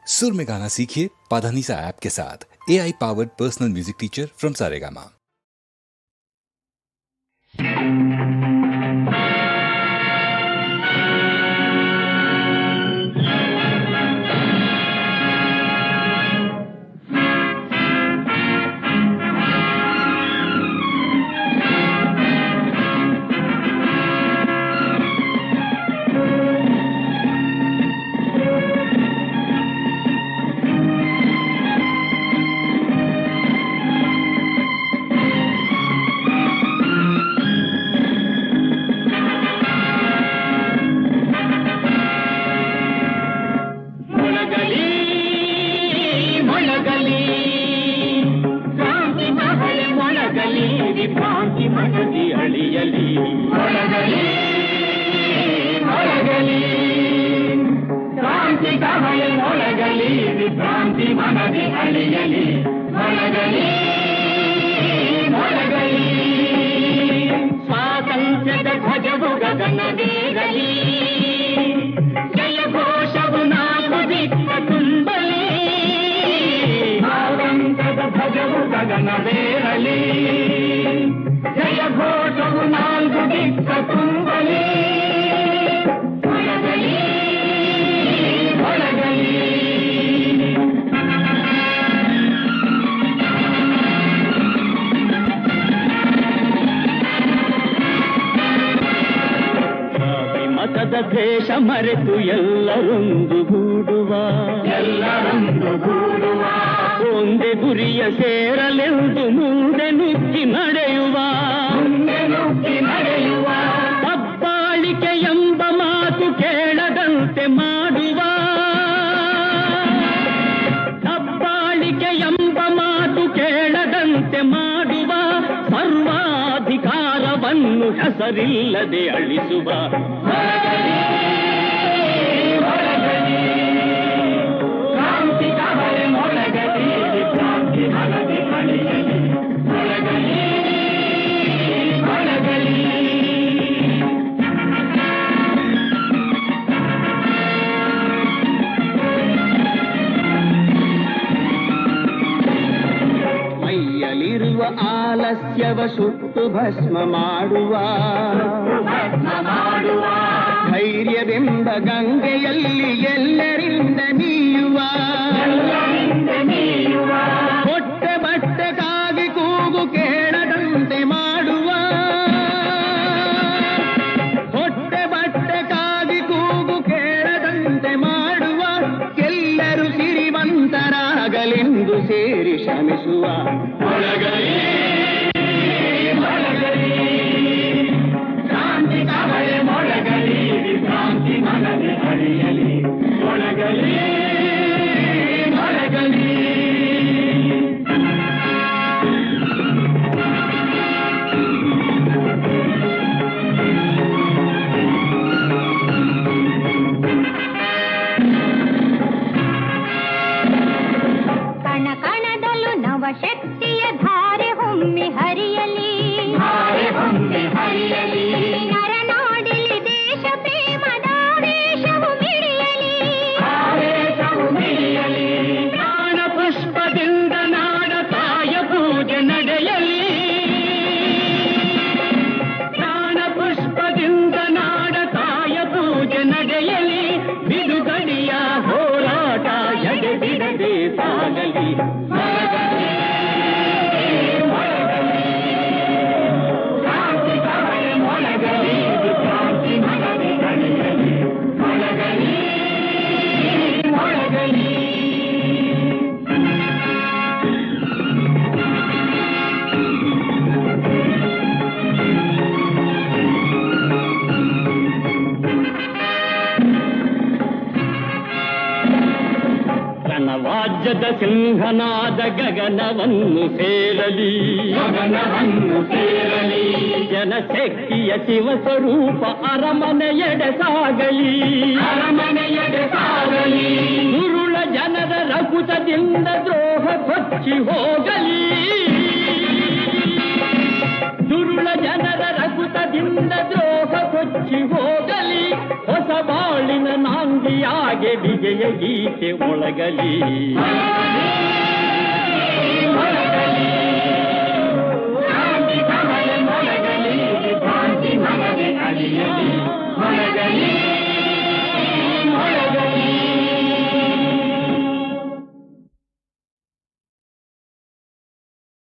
सुर में गाना सीखिए पाधानीसा ऐप के साथ। AI powered personal music teacher from Saregama. ಸ್ವಾತಂತ್ರ್ಯದ ಧ್ವಜವು ಗಗನವೇರಲಿ, ಜಯ ಘೋಷವು ನಾಲ್ಕು ದಿಕ್ಕ ತುಂಬಲಿ. ಸ್ವಾತಂತ್ರ್ಯದ ಧ್ವಜವು ಗಗನವೇರಲಿ, ಜಯ ಘೋಷವು ನಾಲ್ಕು ದಿಕ್ಕ ತುಂಬಲಿ. ಮೊಳಗಲಿ ಮೊಳಗಲಿ ಮತದ ದ್ವೇಷ ಮರೆತು ಎಲ್ಲರೊಂದು ಗೂಡುವ ಒಂದೇ ಗುರಿಯ ಸೇರಲೆಂದು ಮುಂದೆ ನುಗ್ಗಿ ನಡೆಯುವ ದಬ್ಬಾಳಿಕೆ ಎಂಬ ಮಾತು ಕೇಳದಂತೆ ಮಾಡುವ, ದಬ್ಬಾಳಿಕೆ ಎಂಬ ಮಾತು ಕೇಳದಂತೆ ಮಾಡುವ, ಸರ್ವಾಧಿಕಾರವನ್ನು ಹೆಸರಿಲ್ಲದೆ ಅಳಿಸುವ. ಕ್ರಾಂತಿ ಕಹಳೆ ಮೊಳಗಲಿ, ಕ್ರಾಂತಿ ಮನದಿ ಅಳಿಯಲಿ. ಮೊಳಗಲಿ ಮೊಳಗಲಿ ಮೈಯಲಿರುವ ಆಲಸ್ಯವ ಸುಟ್ಟು ಭಸ್ಮ ಮಾಡುವ, ಧೈರ್ಯವೆಂಬ ಗಂಗೆಯಲ್ಲಿ ಎಲ್ಲರಿಂದ ನೀಯುವ, ಹೊಟ್ಟೆ ಬಟ್ಟೆಗಾಗಿ ಕೂಗು ಕೇಳದಂತೆ ಮಾಡುವ, ಹೊಟ್ಟೆ ಬಟ್ಟೆಗಾಗಿ ಕೂಗು ಕೇಳದಂತೆ ಮಾಡುವ, ಎಲ್ಲರೂ ಸಿರಿವಂತರಾಗಲೆಂದು ಸೇರಿ ಶ್ರಮಿಸುವ. ಮೊಳಗಲಿ ಮೊಳಗಲಿ ಕ್ರಾಂತಿ ಕಹಳೆ ಮೊಳಗಲಿ, ಕ್ರಾಂತಿ ಮನದಿ ಅಳಿಯಲಿ. ಮೊಳಗಲಿ ಮೊಳಗಲಿ ಕಣ ಕಣದಲ್ಲೂ ನವಶಕ್ತಿಯ ಧಾರೆ ಹೊಮ್ಮಿ ಹರಿಯಲಿ, ನರನಾಡಿಲಿ ದೇಶ ಪ್ರೇಮದ ಆವೇಶವು ಮಿಡಿಯಲಿ, ಪ್ರಾಣ ಪುಷ್ಪದಿಂದ ನಾಡ ತಾಯ ಪೂಜೆ ನಡೆಯಲಿ, ಪ್ರಾಣ ಪುಷ್ಪದಿಂದ ನಾಡ ತಾಯ ಪೂಜೆ ನಡೆಯಲಿ. ಬಿಡುಗಡೆಯ ಹೋರಾಟ ಎಡೆಬಿಡದೆ ಸಾಗಲಿ. ಕ್ರಾಂತಿ ಕಹಳೆ ಮೊಳಗಲಿ, ಕ್ರಾಂತಿ ಮನದಿ ಅಳಿಯಲಿ. ಮೊಳಗಲಿ ಮೊಳಗಲಿ ರಣವಾಜ್ಯದ ಸಿಂಹನಾದ ಗಗನವನ್ನು ಸೇರಲಿ, ಜನಶಕ್ತಿಯ ಶಿವಸ್ವರೂಪ ಅರಮನೆಯೆಡೆ ಸಾಗಲಿ, ದುರುಳ ಜನರ ರಕುತದಿಂದ ದ್ರೋಹ ಕೊಚ್ಚಿ ಹೋಗಲಿ, ದುರುಳ ಜನರ ರಕುತದಿಂದ ದ್ರೋಹ ಕೊಚ್ಚಿ ಹೋಗಲಿ. ಹೊಸ ಬಾಳಿನ ನಾಂದಿ ಜ್ಯೋತಿಯಾಗೆ ವಿಜಯ ಗೀತೆ ಒಳಗಲಿ